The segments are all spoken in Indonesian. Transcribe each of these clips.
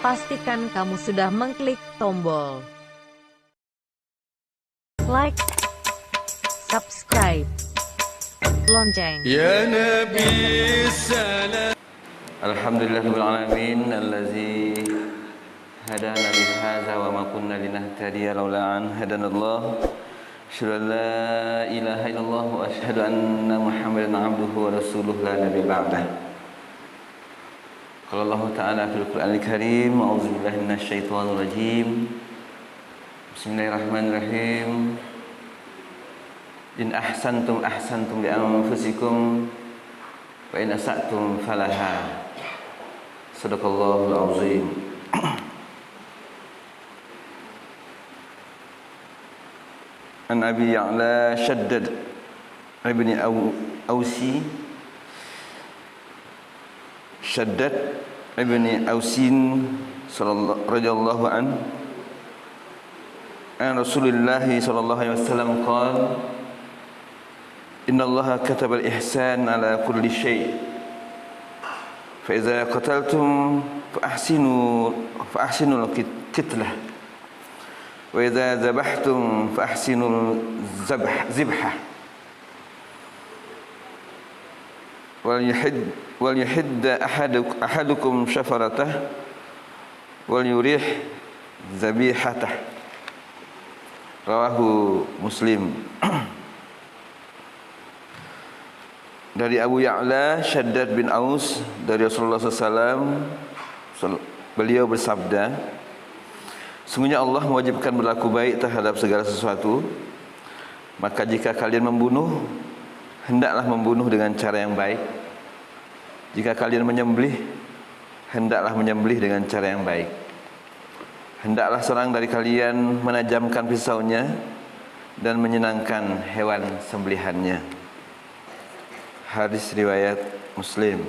pastikan kamu sudah mengklik tombol like, subscribe, lonceng. Ya Nabi salam. Alhamdulillahirabbil alamin allazi hadana li hadza wa ma kunna linahtadiya laula an hadanallah. Asyhadu an la ilaha illallah wa asyhadu anna Muhammadan abduhu wa rasuluhu la nabiyya ba'dah. Qala Allah Ta'ala fil Qur'anil Karim, a'udzu billahi minasyaitonir rajim. Bismillahirrahmanirrahim. In ahsantum ahsantum li anfusikum wa in asa'tum falaha. Sadaqallahul azim. An Abi Ya'la Shaddad ibn Ausi Shaddad ibn Ausin radhiyallahu an Rasulullah sallallahu alaihi wasallam qala inna Allaha kataba al-ihsan ala kulli shay' fa idza qataltum fa ahsinu al-qitlah wa idza dhabhtum fa ahsinu al-dhabha wal yuhidd ahadukum shafaratah wal yurih dhabihatah. Rawahu Muslim. Dari Abu Ya'la Shaddad bin Aus dari Rasulullah SAW, beliau bersabda, sungguhnya Allah mewajibkan berlaku baik terhadap segala sesuatu. Maka jika kalian membunuh, hendaklah membunuh dengan cara yang baik. Jika kalian menyembelih, hendaklah menyembelih dengan cara yang baik. Hendaklah seorang dari kalian menajamkan pisaunya dan menyenangkan hewan sembelihannya. Hadis riwayat Muslim.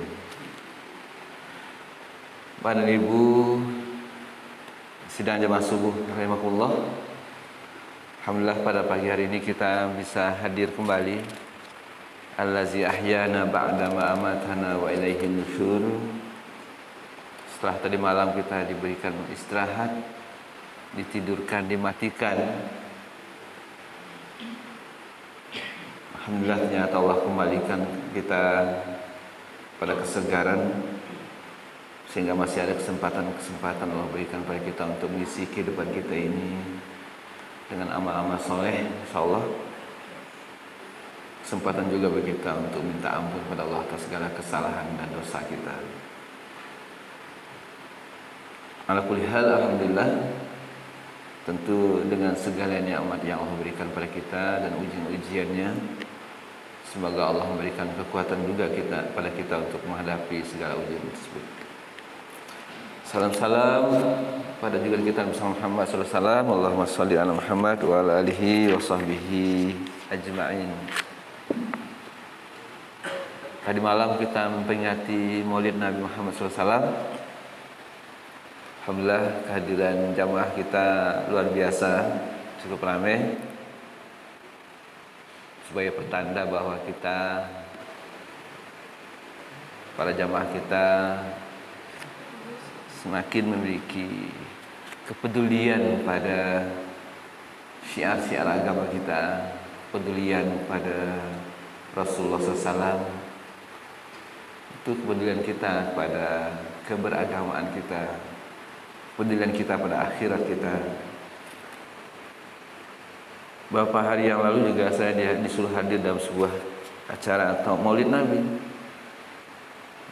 Bapak dan Ibu sidang jamaah subuh rahimakumullah. Alhamdulillah pada pagi hari ini kita bisa hadir kembali. Allazi ahyana ba'da ma amatana wa ilaihi nusyur. Setelah tadi malam kita diberikan istirahat, ditidurkan, dimatikan. Alhamdulillah ternyata Allah kembalikan kita pada kesegaran, sehingga masih ada kesempatan Allah berikan pada kita untuk mengisi kehidupan kita ini dengan amal-amal soleh, insyaallah. Kesempatan juga bagi kita untuk minta ampun pada Allah atas segala kesalahan dan dosa kita. Ala kulli hal, alhamdulillah, tentu dengan segala nikmat yang Allah berikan pada kita dan ujian-ujiannya, semoga Allah memberikan kekuatan juga pada kita untuk menghadapi segala ujian tersebut. Salam-salam pada junjungan kita bersama Muhammad sallallahu alaihi wasallam. Allahumma shalli ala Muhammad wa ala alihi wa sahbihi ajma'in. Tadi malam kita memperingati Maulid Nabi Muhammad sallallahu alaihi wasallam. Alhamdulillah kehadiran jamaah kita luar biasa, cukup ramai, sebagai pertanda bahwa kita, para jamaah kita, semakin memiliki kepedulian pada syiar-syiar agama kita, kepedulian pada Rasulullah SAW, itu kepedulian kita pada keberagamaan kita, kepedulian kita pada akhirat kita. Beberapa hari yang lalu juga saya disuruh hadir dalam sebuah acara atau Maulid Nabi.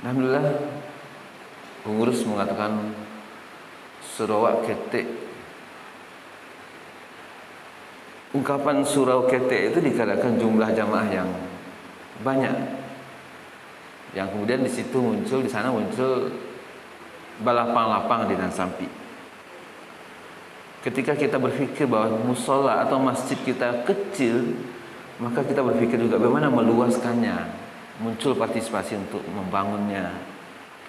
Alhamdulillah, pengurus mengatakan Sarawak ketek. Ungkapan surau ketek itu dikatakan jumlah jamaah yang banyak, yang kemudian di sana muncul balapang-lapang dengan sampi. Ketika kita berpikir bahwa musola atau masjid kita kecil, maka kita berpikir juga bagaimana meluaskannya. Muncul partisipasi untuk membangunnya,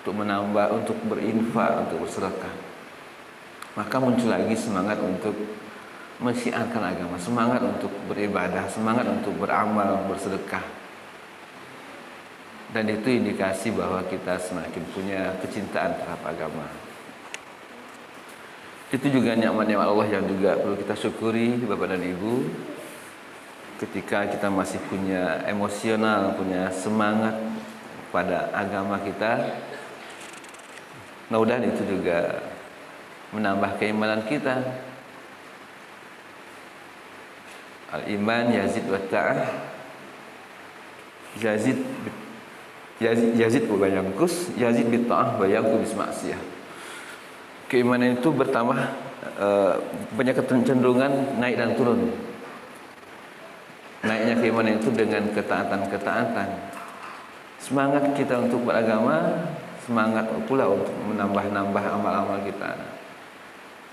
untuk menambah, untuk berinfak, untuk bersedekah. Maka muncul lagi semangat untuk mensyiarkan agama, semangat untuk beribadah, semangat untuk beramal, bersedekah. Dan itu indikasi bahwa kita semakin punya kecintaan terhadap agama. Itu juga nikmat-nikmat Allah yang juga perlu kita syukuri Bapak dan Ibu. Ketika kita masih punya emosional, punya semangat pada agama kita, mudah-mudahan itu juga menambah keimanan kita. Al-iman yazid wa ta'ah, yazid wa yanqus, yazid bi ta'ah wa yanqus ma'siyah. Keimanan itu bertambah, banyak kecenderungan naik dan turun. Naiknya keimanan itu dengan ketaatan-ketaatan. Semangat kita untuk beragama, semangat pula untuk menambah-nambah amal-amal kita.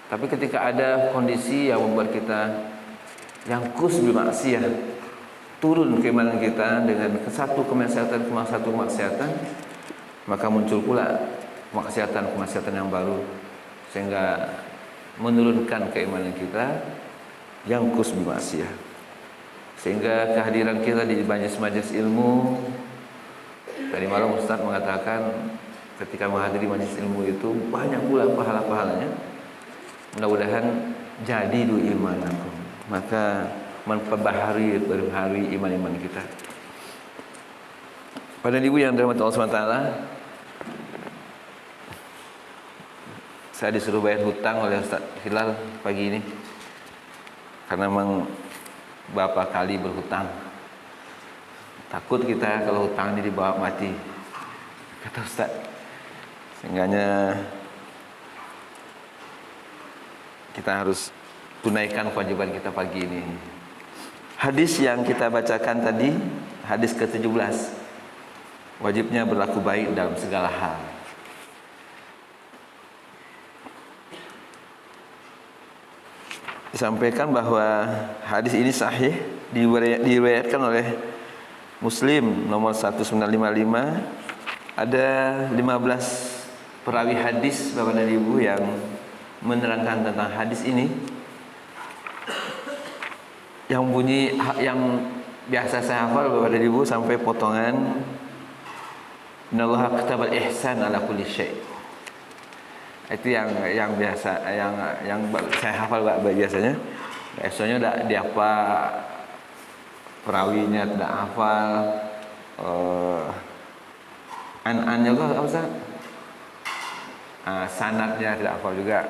Tapi ketika ada kondisi yang membuat kita yang kus bermaksiat, turun keimanan kita dengan satu kemaksiatan ke satu kemaksiatan, maka muncul pula kemaksiatan yang baru, sehingga menurunkan keimanan kita yang kus bermaksiat. Sehingga kehadiran kita di majelis-majelis ilmu, tadi malam Ustaz mengatakan ketika menghadiri majelis ilmu itu banyak pula pahala-pahalanya. Mudah-mudahan jadi du imanakum, maka memperbaharui iman-iman kita. Pada ibu yang dirahmati Allah SWT, saya disuruh bayar hutang oleh Ustaz Hilal pagi ini, karena memang berapa kali berhutang. Takut kita kalau hutang ini dibawa mati, kata Ustaz. Sehingganya kita harus tunaikan kewajiban kita pagi ini. Hadis yang kita bacakan tadi, hadis ke-17, wajibnya berlaku baik dalam segala hal. Disampaikan bahwa hadis ini sahih, diriwayatkan oleh Muslim nomor 1955. Ada 15 perawi hadis Bapak dan Ibu yang menerangkan tentang hadis ini, yang bunyi yang biasa saya hafal Bapak dan Ibu sampai potongan innallaha katabal ihsan ala kulli syai'. Itu yang biasa, yang saya hafal biasanya. Biasanya udah diapa perawinya tidak hafal, an-annya juga apa Ustaz? Sanadnya tidak hafal juga.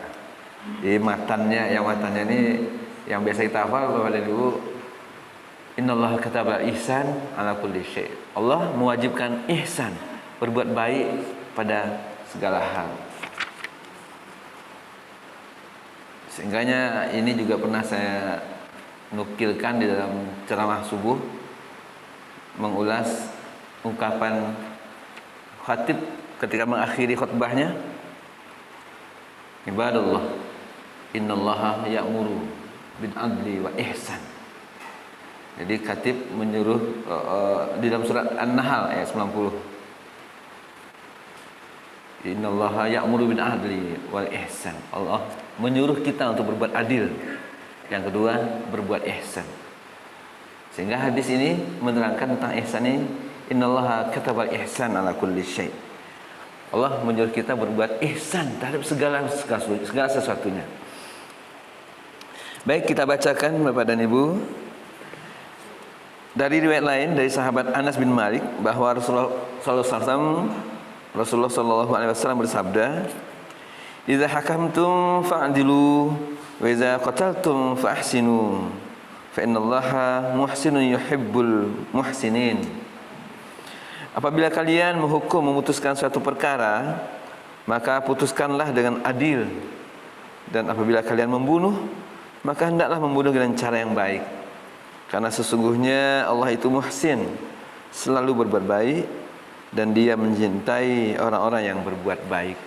Jadi matannya ini yang biasa kita hafal Bapak dan Ibu, innallaha katabal ihsan ala kulli syai'. Allah mewajibkan ihsan, berbuat baik pada segala hal. Sehingganya ini juga pernah saya nukilkan di dalam ceramah subuh, mengulas ungkapan khatib ketika mengakhiri khutbahnya, ibadallah innallaha ya'muru bil adli wa ihsan. Jadi khatib menyuruh di dalam surat An-Nahl ayat 90, innallaha ya'muru bil adli wal ihsan. Allah menyuruh kita untuk berbuat adil. Yang kedua, berbuat ihsan. Sehingga hadis ini menerangkan tentang ihsan ini, innallaha katabal ihsan ala kulli syai'. Allah menyuruh kita berbuat ihsan terhadap segala sesuatunya. Baik, kita bacakan Bapak dan Ibu. Dari riwayat lain dari sahabat Anas bin Malik bahwa Rasulullah sallallahu alaihi wasallam bersabda, "Idza hakamtum fa'dilu wa idza qataltum fa ahsinu fa innallaha muhsinun yuhibbul muhsinin." Apabila kalian memutuskan suatu perkara, maka putuskanlah dengan adil, dan apabila kalian membunuh, maka hendaklah membunuh dengan cara yang baik, karena sesungguhnya Allah itu muhsin, selalu berbuat baik, dan Dia mencintai orang-orang yang berbuat baik.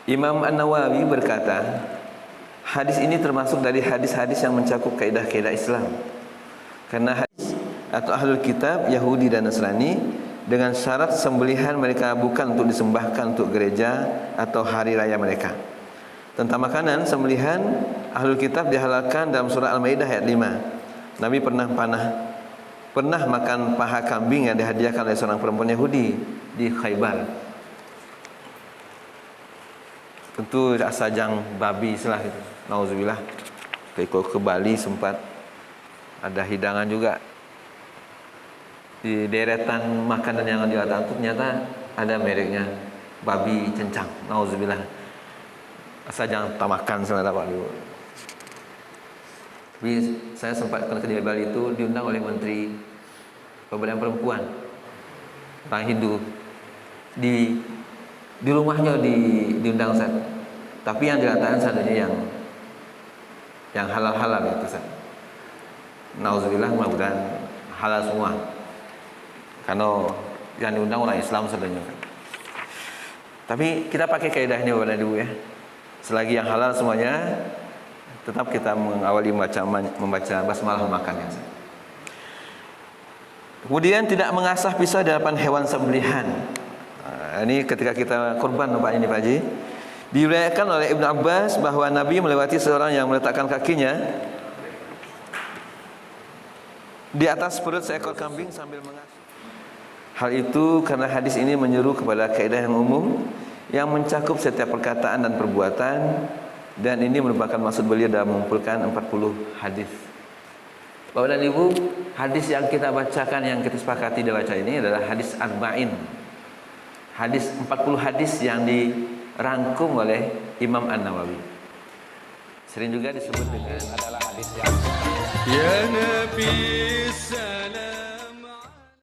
Imam An-Nawawi berkata, hadis ini termasuk dari hadis-hadis yang mencakup kaidah-kaidah Islam. Karena hadis atau ahlul kitab Yahudi dan Nasrani dengan syarat sembelihan mereka bukan untuk disembahkan untuk gereja atau hari raya mereka. Tentang makanan sembelihan, ahlul kitab dihalalkan dalam surah Al-Maidah ayat 5. Nabi pernah makan paha kambing yang dihadiahkan oleh seorang perempuan Yahudi di Khaybar. tentu sajang babi selah gitu. Nauzubillah. Ke Bali sempat ada hidangan juga. Di deretan makanan yang diletakkan itu ternyata ada mereknya babi cencang. Nauzubillah. Sajang tamakan selah Pak dulu. Tapi saya sempat ke Bali itu diundang oleh Menteri Pemberdayaan Perempuan orang Hindu di rumahnya diundang Ustaz. Tapi yang diletakkan seandainya yang halal-halal itu Ustaz. Nauzubillah, mudah-mudahan halal semua. Karena yang diundang orang Islam sebenarnya. Tapi kita pakai kaidahnya Bapak Ibu ya. Selagi yang halal semuanya, tetap kita mengawali membaca basmalah makannya. Kemudian tidak mengasah pisau di hadapan hewan sembelihan. Ini ketika kita kurban Bapak ini Pak Haji. Diriwayatkan oleh Ibnu Abbas bahwa Nabi melewati seorang yang meletakkan kakinya di atas perut seekor kambing sambil mengasah. Hal itu karena hadis ini menyeru kepada kaidah yang umum yang mencakup setiap perkataan dan perbuatan, dan ini merupakan maksud beliau dalam mengumpulkan 40 hadis. Bapak dan Ibu, hadis yang kita bacakan, yang kita sepakati dibaca ini adalah hadis arba'in. Hadis 40 hadis yang dirangkum oleh Imam An-Nawawi. Sering juga disebut dengan adalah hadis yang Ya Nabi salam